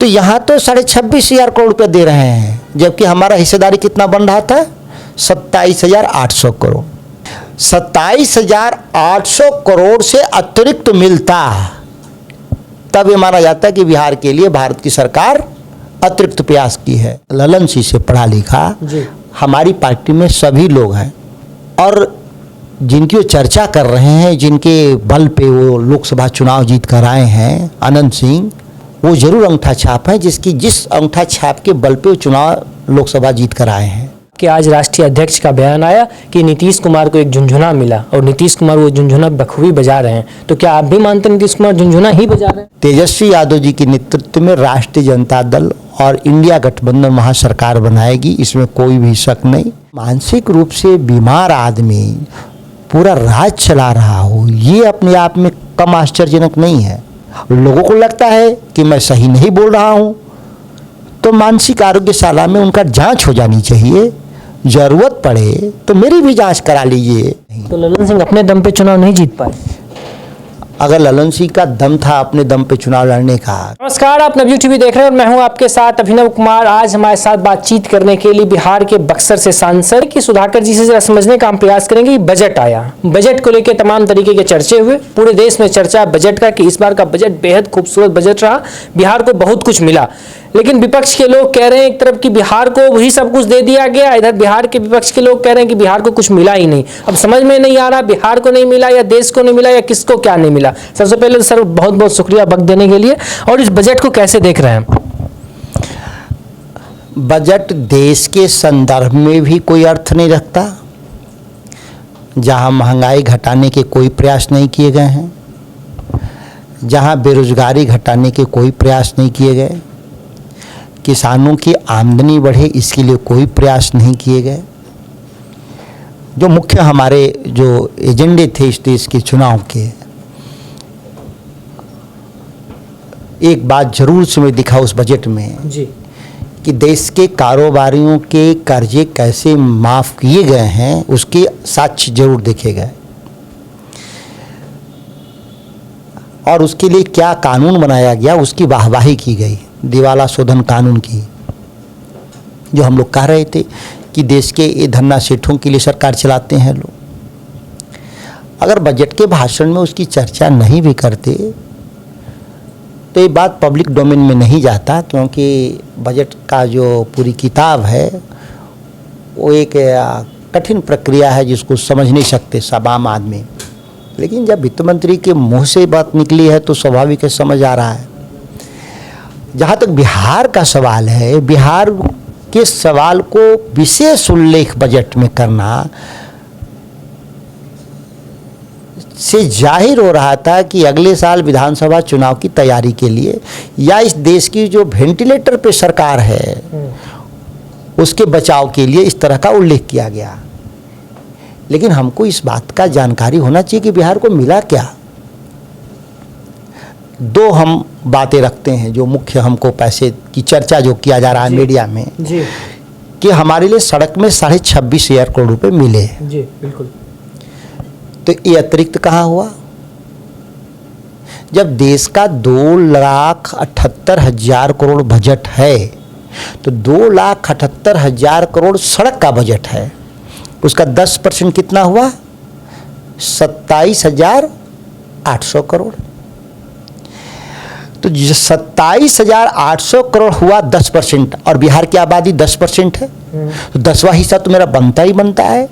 तो यहाँ तो 26,500 करोड़ रुपये दे रहे हैं, जबकि हमारा हिस्सेदारी कितना बन रहा था? 27,800 करोड़। 27,800 करोड़ से अतिरिक्त मिलता, तब ये माना जाता है कि बिहार के लिए भारत की सरकार अतिरिक्त प्रयास की है। ललन सिंह से पढ़ा लिखा हमारी पार्टी में सभी लोग हैं, और जिनकी वो चर्चा कर रहे हैं, जिनके बल पे वो लोकसभा चुनाव जीत कर आए हैं, अनंत सिंह, वो जरूर अंगूठा छाप है, जिस अंगूठा छाप के बल पे वो चुनाव लोकसभा जीत कर आए हैं। कि आज राष्ट्रीय अध्यक्ष का बयान आया कि नीतीश कुमार को एक झुनझुना मिला और नीतीश कुमार वो झुनझुना बखूबी बजा रहे हैं, तो क्या आप भी मानते हैं नीतीश कुमार झुनझुना ही बजा रहे हैं? तेजस्वी यादव जी के नेतृत्व में राष्ट्रीय जनता दल और इंडिया गठबंधन महासरकार बनाएगी, इसमें कोई भी शक नहीं। मानसिक रूप से बीमार आदमी पूरा राज चला रहा हो, ये अपने आप में कम आश्चर्यजनक नहीं है। लोगों को लगता है कि मैं सही नहीं बोल रहा हूँ, तो मानसिक आरोग्यशाला में उनका जांच हो जानी चाहिए। जरूरत पड़े तो मेरी भी जांच करा लीजिए। तो ललन सिंह अपने दम पे चुनाव नहीं जीत पाए? अगर ललन सिंह का दम था अपने दम पे चुनाव लड़ने का। नमस्कार, आप नवयुग टीवी देख रहे हैं और मैं हूं आपके साथ अभिनव कुमार। आज हमारे साथ बातचीत करने के लिए बिहार के बक्सर से सांसद की सुधाकर जी से जरा समझने का हम प्रयास करेंगे। बजट आया, बजट को लेकर तमाम तरीके के चर्चे हुए, पूरे देश में चर्चा बजट का कि इस बार का बजट बेहद खूबसूरत बजट रहा, बिहार को बहुत कुछ मिला। लेकिन विपक्ष के लोग कह रहे हैं एक तरफ कि बिहार को वही सब कुछ दे दिया गया, इधर बिहार के विपक्ष के लोग कह रहे हैं कि बिहार को कुछ मिला ही नहीं। अब समझ में नहीं आ रहा बिहार को नहीं मिला या देश को नहीं मिला या किसको क्या नहीं मिला। सबसे पहले सर बहुत बहुत शुक्रिया वक्त देने के लिए, और इस बजट को कैसे देख रहे हैं? बजट देश के संदर्भ में भी कोई अर्थ नहीं रखता, जहां महंगाई घटाने के कोई प्रयास नहीं किए गए हैं, जहां बेरोजगारी घटाने के कोई प्रयास नहीं किए गए, किसानों की आमदनी बढ़े इसके लिए कोई प्रयास नहीं किए गए। जो मुख्य हमारे जो एजेंडे थे इस देश के चुनाव के, एक बात जरूर समझ दिखा उस बजट में जी कि देश के कारोबारियों के कर्जे कैसे माफ़ किए गए हैं, उसके साक्ष्य जरूर देखे गए, और उसके लिए क्या कानून बनाया गया उसकी वाहवाही की गई। दिवाला शोधन कानून की, जो हम लोग कह रहे थे कि देश के ये धन्ना सेठों के लिए सरकार चलाते हैं लोग, अगर बजट के भाषण में उसकी चर्चा नहीं भी करते तो ये बात पब्लिक डोमेन में नहीं जाता, क्योंकि बजट का जो पूरी किताब है वो एक कठिन प्रक्रिया है जिसको समझ नहीं सकते सब आम आदमी। लेकिन जब वित्त मंत्री के मुंह से बात निकली है तो स्वाभाविक है, समझ आ रहा है। जहाँ तक बिहार का सवाल है, बिहार के सवाल को विशेष उल्लेख बजट में करना से जाहिर हो रहा था कि अगले साल विधानसभा चुनाव की तैयारी के लिए या इस देश की जो वेंटिलेटर पे सरकार है उसके बचाव के लिए इस तरह का उल्लेख किया गया। लेकिन हमको इस बात का जानकारी होना चाहिए कि बिहार को मिला क्या। दो हम बातें रखते हैं जो मुख्य हमको पैसे की चर्चा जो किया जा रहा है मीडिया में जी कि हमारे लिए सड़क में 26,500 करोड़ रुपए मिले। जी बिल्कुल। तो ये अतिरिक्त कहाँ हुआ? जब देश का 2,78,000 करोड़ बजट है तो 2,78,000 करोड़ सड़क का बजट है, उसका 10% कितना हुआ? 27,800 करोड़। तो 27,800 करोड़ हुआ 10%, और बिहार की आबादी 10% है, तो 10वां हिस्सा तो मेरा बनता ही बनता है।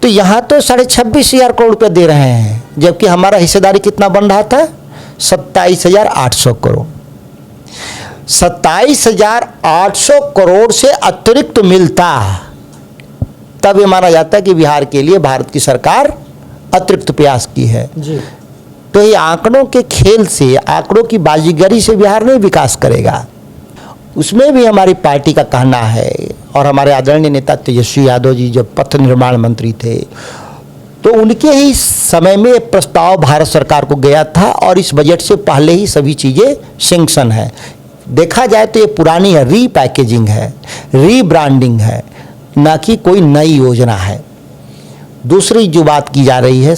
तो यहाँ तो 26,500 करोड़ रुपये दे रहे हैं, जबकि हमारा हिस्सेदारी कितना बन रहा था? 27,800 करोड़। 27,800 करोड़ से अतिरिक्त मिलता, तब ये माना जाता है कि बिहार के लिए भारत की सरकार अतिरिक्त प्रयास की है जी। तो ये आंकड़ों के खेल से, आंकड़ों की बाजीगरी से बिहार नहीं विकास करेगा। उसमें भी हमारी पार्टी का कहना है, और हमारे आदरणीय नेता तेजस्वी यादव जी जब पथ निर्माण मंत्री थे तो उनके ही समय में प्रस्ताव भारत सरकार को गया था, और इस बजट से पहले ही सभी चीज़ें सैंक्शन है। देखा जाए तो ये पुरानी है, रीपैकेजिंग है, रीब्रांडिंग है, ना कि कोई नई योजना है। दूसरी जो बात की जा रही है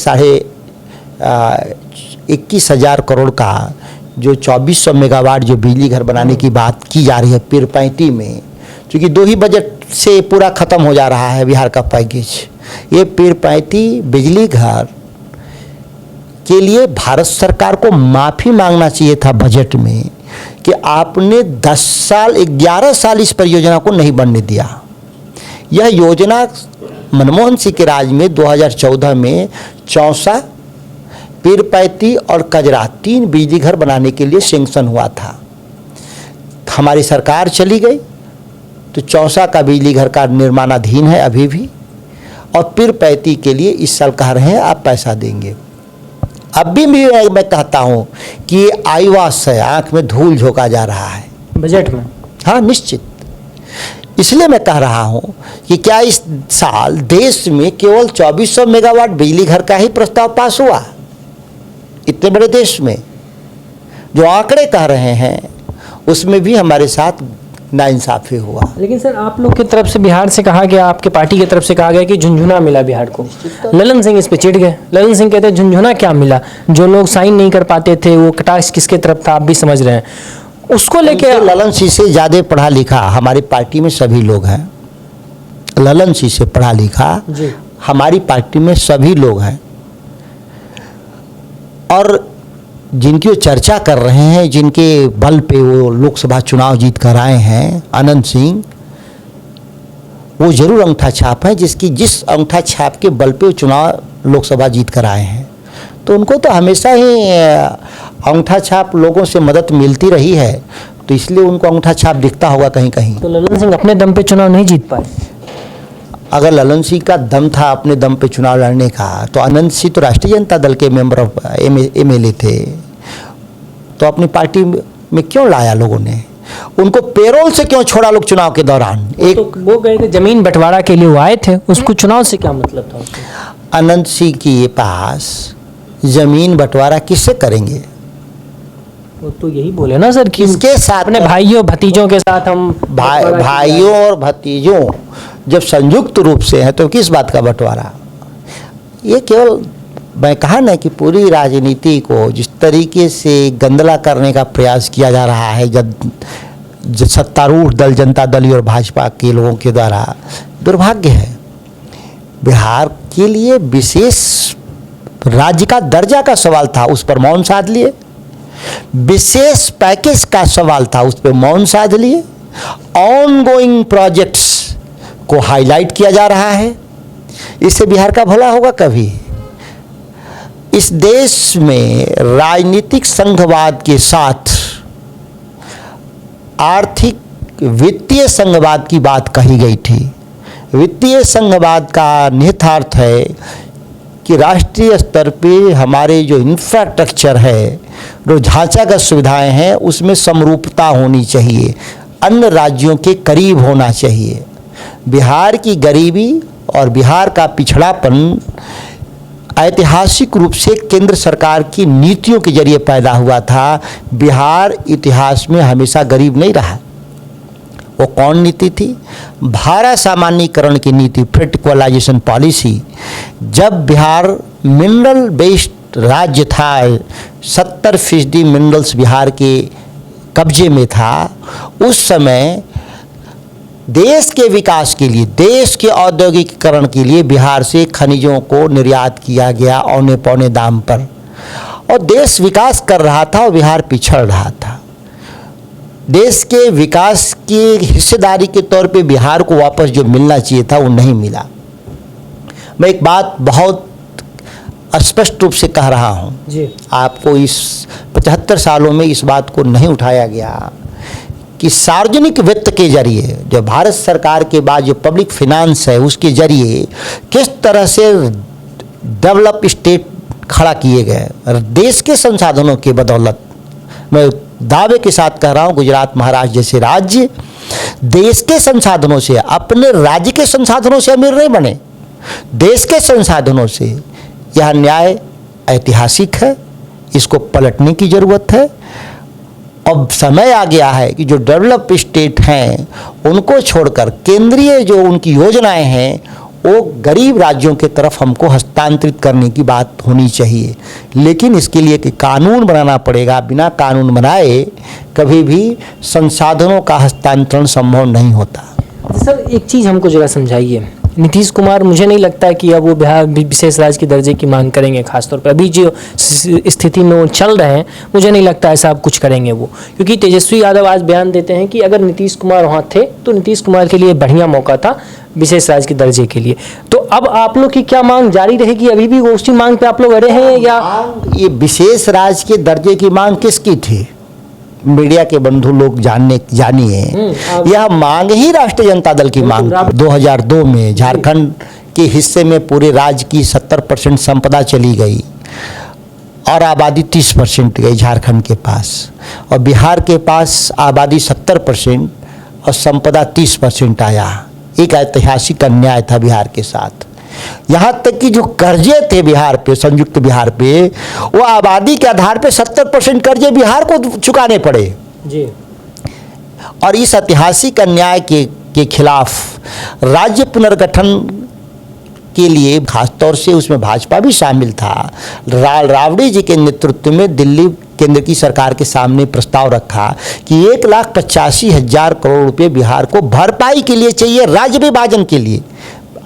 21,500 करोड़ का जो 2400 मेगावाट जो बिजली घर बनाने की बात की जा रही है पीरपैंती में, क्योंकि 2 ही बजट से पूरा ख़त्म हो जा रहा है बिहार का पैकेज। ये पीरपैंती बिजली घर के लिए भारत सरकार को माफ़ी मांगना चाहिए था बजट में कि आपने 10 साल 11 साल इस परियोजना को नहीं बनने दिया। यह योजना मनमोहन सिंह के राज में 2014 में चौसा, पीरपैंती और कजरा 3 बिजली घर बनाने के लिए सैंक्शन हुआ था। हमारी सरकार चली गई तो चौसा का बिजली घर का निर्माणाधीन है अभी भी, और पीरपैंती के लिए इस साल कह रहे हैं आप पैसा देंगे। अब भी मैं कहता हूँ कि ये आईवास है, आँख में धूल झोंका जा रहा है बजट में। हाँ निश्चित, इसलिए मैं कह रहा हूँ कि क्या इस साल देश में केवल 2400 मेगावाट बिजली घर का ही प्रस्ताव पास हुआ? इतने बड़े देश में जो आंकड़े कह रहे हैं उसमें भी हमारे साथ नाइंसाफी हुआ। लेकिन सर आप लोग की तरफ से बिहार से कहा गया, आपके पार्टी की तरफ से कहा गया कि झुंझुना मिला बिहार को। ललन सिंह इस पे चिढ़ गए। ललन सिंह कहते हैं झुंझुना क्या मिला, जो लोग साइन नहीं कर पाते थे वो कटाक्ष किसके तरफ था, आप भी समझ रहे हैं। उसको लेके ललन सिंह से ज़्यादा पढ़ा लिखा हमारी पार्टी में सभी लोग हैं। ललन सिंह से पढ़ा लिखा जी हमारी पार्टी में सभी लोग हैं, और जिनकी वो चर्चा कर रहे हैं, जिनके बल पे वो लोकसभा चुनाव जीत कर आए हैं, अनंत सिंह, वो जरूर अंगूठा छाप है, जिस अंगूठा छाप के बल पे वो चुनाव लोकसभा जीत कर आए हैं। तो उनको तो हमेशा ही अंगूठा छाप लोगों से मदद मिलती रही है, तो इसलिए उनको अंगूठा छाप दिखता होगा कहीं कहीं। तो ललन सिंह अपने दम पे चुनाव नहीं जीत पाए। अगर ललन सिंह का दम था अपने दम पे चुनाव लड़ने का, तो अनंत सिंह तो राष्ट्रीय जनता दल के मेंबर ऑफ MLA थे, तो अपनी पार्टी में क्यों लाया लोगों ने? उनको पेरोल से क्यों छोड़ा लोग चुनाव के दौरान? एक तो वो गए थे जमीन बंटवारा के लिए, वो आए थे, उसको चुनाव से क्या मतलब था उसको? अनंत सिंह के पास जमीन बंटवारा किससे करेंगे? वो तो यही बोले ना सर कि किसके साथ? अपने भाइयों भतीजों के साथ हम भाइयों और भतीजों जब संयुक्त रूप से हैं तो किस बात का बंटवारा? ये केवल मैं कहा ना कि पूरी राजनीति को जिस तरीके से गंदला करने का प्रयास किया जा रहा है जब सत्तारूढ़ दल जनता दल और भाजपा के लोगों के द्वारा, दुर्भाग्य है। बिहार के लिए विशेष राज्य का दर्जा का सवाल था, उस पर मौन साध लिए। विशेष पैकेज का सवाल था, उस पर मौन साध लिए। ऑनगोइंग प्रोजेक्ट्स को हाईलाइट किया जा रहा है, इससे बिहार का भला होगा कभी? इस देश में राजनीतिक संघवाद के साथ आर्थिक वित्तीय संघवाद की बात कही गई थी। वित्तीय संघवाद का निहितार्थ है कि राष्ट्रीय स्तर पे हमारे जो इंफ्रास्ट्रक्चर है, जो ढांचागत सुविधाएं हैं, उसमें समरूपता होनी चाहिए, अन्य राज्यों के करीब होना चाहिए। बिहार की गरीबी और बिहार का पिछड़ापन ऐतिहासिक रूप से केंद्र सरकार की नीतियों के जरिए पैदा हुआ था। बिहार इतिहास में हमेशा गरीब नहीं रहा। वो कौन नीति थी? भाड़ा सामान्यीकरण की नीति, फ्रेट इक्वलाइजेशन पॉलिसी। जब बिहार मिनरल बेस्ड राज्य था, 70% मिनरल्स बिहार के कब्जे में था, उस समय देश के विकास के लिए, देश के औद्योगिकीकरण के लिए बिहार से खनिजों को निर्यात किया गया औने पौने दाम पर, और देश विकास कर रहा था और बिहार पिछड़ रहा था। देश के विकास की हिस्सेदारी के तौर पे बिहार को वापस जो मिलना चाहिए था वो नहीं मिला। मैं एक बात बहुत स्पष्ट रूप से कह रहा हूँ जी, आपको इस 75 सालों में इस बात को नहीं उठाया गया कि सार्वजनिक वित्त के जरिए, जो भारत सरकार के बाद जो पब्लिक फाइनेंस है उसके जरिए किस तरह से डेवलप स्टेट खड़ा किए गए देश के संसाधनों के बदौलत। मैं दावे के साथ कह रहा हूँ, गुजरात महाराष्ट्र जैसे राज्य देश के संसाधनों से, अपने राज्य के संसाधनों से अमीर नहीं बने, देश के संसाधनों से। यह न्याय ऐतिहासिक है, इसको पलटने की ज़रूरत है। अब समय आ गया है कि जो डेवलप स्टेट हैं उनको छोड़कर केंद्रीय जो उनकी योजनाएं हैं वो गरीब राज्यों के तरफ हमको हस्तांतरित करने की बात होनी चाहिए, लेकिन इसके लिए कि कानून बनाना पड़ेगा। बिना कानून बनाए कभी भी संसाधनों का हस्तांतरण संभव नहीं होता। सर एक चीज़ हमको जरा समझाइए, नीतीश कुमार मुझे नहीं लगता है कि अब वो बिहार विशेष राज्य के दर्जे की मांग करेंगे। खासतौर पर अभी जो स्थिति में वो चल रहे हैं, मुझे नहीं लगता ऐसा अब कुछ करेंगे वो, क्योंकि तेजस्वी यादव आज बयान देते हैं कि अगर नीतीश कुमार वहाँ थे तो नीतीश कुमार के लिए बढ़िया मौका था विशेष राज्य के दर्जे के लिए। तो अब आप लोग की क्या मांग जारी रहेगी? अभी भी उसी मांग पे आप लोग अड़े हैं या? ये विशेष राज्य के दर्जे की मांग किसकी थी? मीडिया के बंधु लोग जानिए, यह मांग ही राष्ट्रीय जनता दल की मांग। 2002 में झारखंड के हिस्से में पूरे राज्य की 70% संपदा चली गई और आबादी 30% गई झारखंड के पास, और बिहार के पास आबादी 70% और संपदा 30% आया। एक ऐतिहासिक अन्याय था बिहार के साथ। यहाँ तक कि जो कर्जे थे बिहार पे, संयुक्त बिहार पे, वो आबादी के आधार पे 70% कर्जे बिहार को चुकाने पड़े जी। और इस ऐतिहासिक अन्याय के खिलाफ राज्य पुनर्गठन के लिए खासतौर से उसमें भाजपा भी शामिल था। राबड़ी जी के नेतृत्व में दिल्ली केंद्र की सरकार के सामने प्रस्ताव रखा कि 1,85,000 करोड़ रुपए बिहार को भरपाई के लिए चाहिए, राज्य विभाजन के लिए।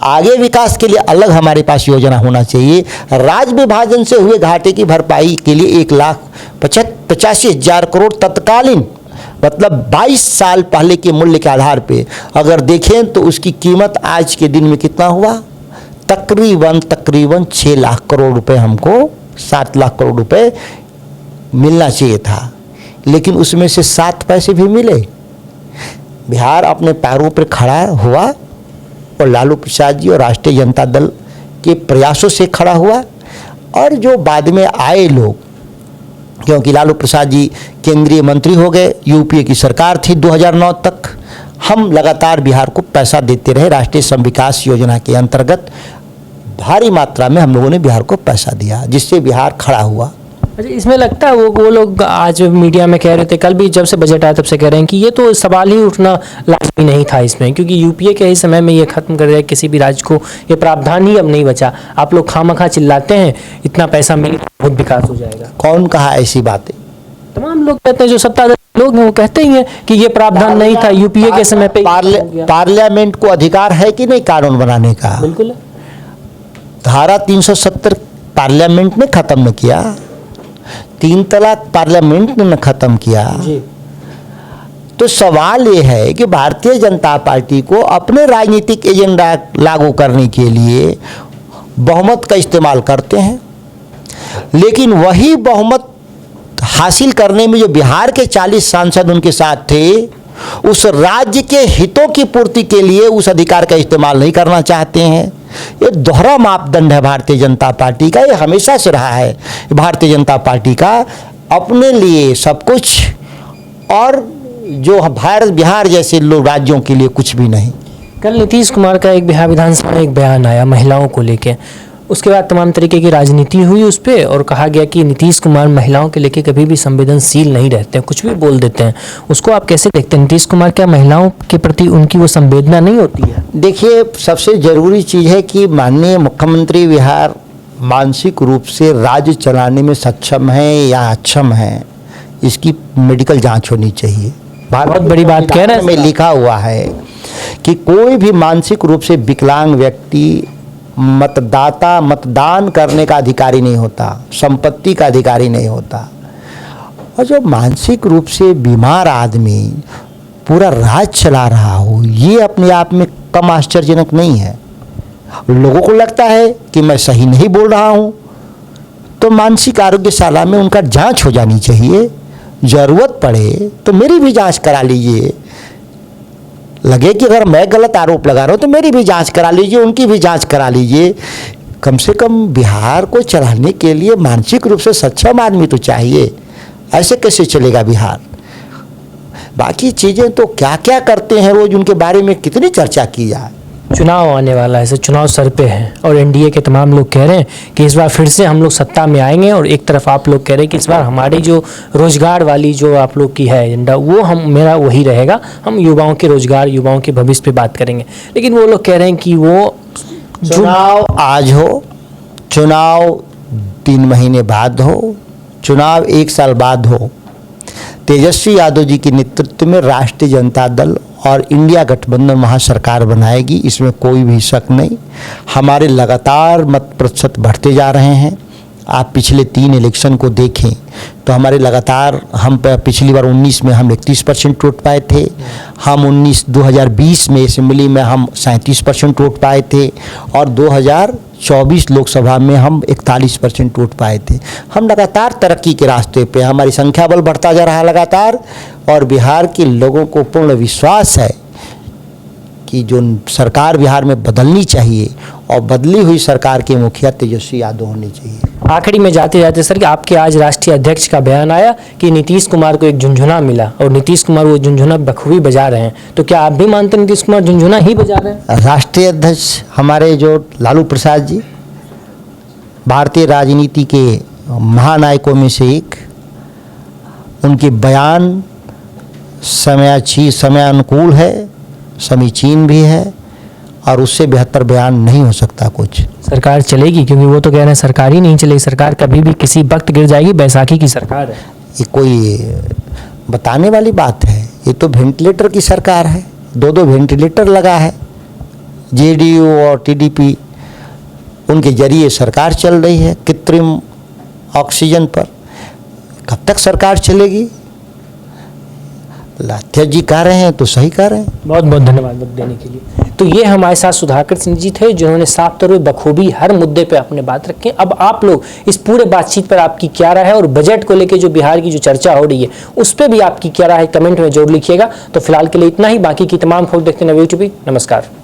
आगे विकास के लिए अलग हमारे पास योजना होना चाहिए। राज्य विभाजन से हुए घाटे की भरपाई के लिए 1,85,000 करोड़ तत्कालीन, मतलब 22 साल पहले के मूल्य के आधार पे अगर देखें तो उसकी कीमत आज के दिन में कितना हुआ? तकरीबन 6 लाख करोड़ रुपए, हमको 7 लाख करोड़ रुपए मिलना चाहिए था, लेकिन उसमें से 7 पैसे भी मिले। बिहार अपने पैरों पर खड़ा हुआ और लालू प्रसाद जी और राष्ट्रीय जनता दल के प्रयासों से खड़ा हुआ। और जो बाद में आए लोग, क्योंकि लालू प्रसाद जी केंद्रीय मंत्री हो गए, यूपीए की सरकार थी 2009 तक, हम लगातार बिहार को पैसा देते रहे। राष्ट्रीय श्रम विकास योजना के अंतर्गत भारी मात्रा में हम लोगों ने बिहार को पैसा दिया, जिससे बिहार खड़ा हुआ। अच्छा, इसमें लगता है वो लोग आज मीडिया में कह रहे थे, कल भी जब से बजट आया तब से कह रहे हैं कि ये तो सवाल ही उठना लाजमी नहीं था इसमें, क्योंकि यूपीए के ही समय में ये खत्म कर दिया, किसी भी राज्य को ये प्रावधान ही अब नहीं बचा। आप लोग खामखा चिल्लाते हैं, इतना पैसा मिले बहुत विकास हो जाएगा। कौन कहा ऐसी बातें? तमाम लोग कहते हैं, जो सत्ताधारी लोग हैं वो कहते ही हैं कि ये प्रावधान नहीं था यूपीए के समय पे। पार्लियामेंट को अधिकार है कि नहीं कानून बनाने का? बिल्कुल। धारा 370 पार्लियामेंट ने खत्म न किया, 3 तलाक पार्लियामेंट ने न खत्म किया जी। तो सवाल ये है कि भारतीय जनता पार्टी को अपने राजनीतिक एजेंडा लागू करने के लिए बहुमत का इस्तेमाल करते हैं, लेकिन वही बहुमत हासिल करने में जो बिहार के 40 सांसद उनके साथ थे, उस राज्य के हितों की पूर्ति के लिए उस अधिकार का इस्तेमाल नहीं करना चाहते हैं। ये दोहरा मापदंड है भारतीय जनता पार्टी का, ये हमेशा से रहा है भारतीय जनता पार्टी का, अपने लिए सब कुछ और जो बिहार जैसे लोग राज्यों के लिए कुछ भी नहीं। कल नीतीश कुमार का एक बिहार विधानसभा में एक बयान आया महिलाओं को लेके, उसके बाद तमाम तरीके की राजनीति हुई उस पर और कहा गया कि नीतीश कुमार महिलाओं के लेके कभी भी संवेदनशील नहीं रहते हैं, कुछ भी बोल देते हैं। उसको आप कैसे देखते हैं? नीतीश कुमार क्या महिलाओं के प्रति उनकी वो संवेदना नहीं होती है? देखिए, सबसे ज़रूरी चीज़ है कि माननीय मुख्यमंत्री बिहार मानसिक रूप से राज्य चलाने में सक्षम है या अक्षम है, इसकी मेडिकल जांच होनी चाहिए। बहुत बड़ी बात कह रहे हैं। में लिखा हुआ है कि कोई भी मानसिक रूप से विकलांग व्यक्ति मतदान करने का अधिकारी नहीं होता, संपत्ति का अधिकारी नहीं होता। और जो मानसिक रूप से बीमार आदमी पूरा राज्य चला रहा हो, ये अपने आप में कम आश्चर्यजनक नहीं है। लोगों को लगता है कि मैं सही नहीं बोल रहा हूँ, तो मानसिक आरोग्यशाला में उनका जांच हो जानी चाहिए। ज़रूरत पड़े तो मेरी भी जांच करा लीजिए। लगे कि अगर मैं गलत आरोप लगा रहा हूँ तो मेरी भी जांच करा लीजिए, उनकी भी जांच करा लीजिए। कम से कम बिहार को चलाने के लिए मानसिक रूप से सक्षम आदमी तो चाहिए। ऐसे कैसे चलेगा बिहार? बाकी चीज़ें तो क्या क्या करते हैं रोज, उनके बारे में कितनी चर्चा की जाए। चुनाव आने वाला है, चुनाव सर पे है और एनडीए के तमाम लोग कह रहे हैं कि इस बार फिर से हम लोग सत्ता में आएंगे, और एक तरफ आप लोग कह रहे हैं कि इस बार हमारी जो रोजगार वाली जो आप लोग की है एजेंडा, वो मेरा वही रहेगा, हम युवाओं के रोजगार, युवाओं के भविष्य पे बात करेंगे। लेकिन वो लोग कह रहे हैं कि वो चुनाव आज हो, चुनाव 3 महीने बाद हो, चुनाव 1 साल बाद हो, तेजस्वी यादव जी के नेतृत्व में राष्ट्रीय जनता दल और इंडिया गठबंधन वहाँ सरकार बनाएगी, इसमें कोई भी शक नहीं। हमारे लगातार मत प्रतिशत बढ़ते जा रहे हैं। आप पिछले 3 इलेक्शन को देखें तो हमारे लगातार हम पिछली बार 19 में हम 31% वोट पाए थे, हम 2020 में असेंबली में हम 37% वोट पाए थे और 2024 लोकसभा में हम 41% वोट पाए थे। हम लगातार तरक्की के रास्ते पे, हमारी संख्या बल बढ़ता जा रहा है लगातार, और बिहार के लोगों को पूर्ण विश्वास है कि जो सरकार बिहार में बदलनी चाहिए और बदली हुई सरकार के मुखिया तेजस्वी यादव होने चाहिए। आखिरी में जाते जाते सर कि आपके आज राष्ट्रीय अध्यक्ष का बयान आया कि नीतीश कुमार को एक झुंझुना मिला और नीतीश कुमार वो झुंझुना बखूबी बजा रहे हैं, तो क्या आप भी मानते हैं नीतीश कुमार झुंझुना ही बजा रहे हैं? राष्ट्रीय अध्यक्ष हमारे जो लालू प्रसाद जी भारतीय राजनीति के महानायकों में से एक, उनके बयान समयानुकूल है, समीचीन भी है और उससे बेहतर बयान नहीं हो सकता कुछ। सरकार चलेगी, क्योंकि वो तो कह रहे हैं सरकार ही नहीं चलेगी, सरकार कभी भी किसी वक्त गिर जाएगी, बैसाखी की सरकार है। ये कोई बताने वाली बात है? ये तो वेंटिलेटर की सरकार है, 2 वेंटिलेटर लगा है, जेडीयू और टीडीपी उनके जरिए सरकार चल रही है कृत्रिम ऑक्सीजन पर। कब तक सरकार चलेगी? अध्यक्ष जी कह रहे हैं तो सही कह रहे हैं। बहुत बहुत धन्यवाद वक्त देने के लिए। तो ये हमारे साथ सुधाकर सिंह जी थे, जिन्होंने साफ तौर पर बखूबी हर मुद्दे पे अपने बात रखी। अब आप लोग इस पूरे बातचीत पर आपकी क्या राय है, और बजट को लेकर जो बिहार की जो चर्चा हो रही है उस पर भी आपकी क्या राय है, कमेंट में जरूर लिखिएगा। तो फिलहाल के लिए इतना ही, बाकी की तमाम खबर देखते हैं यूट्यूब। नमस्कार।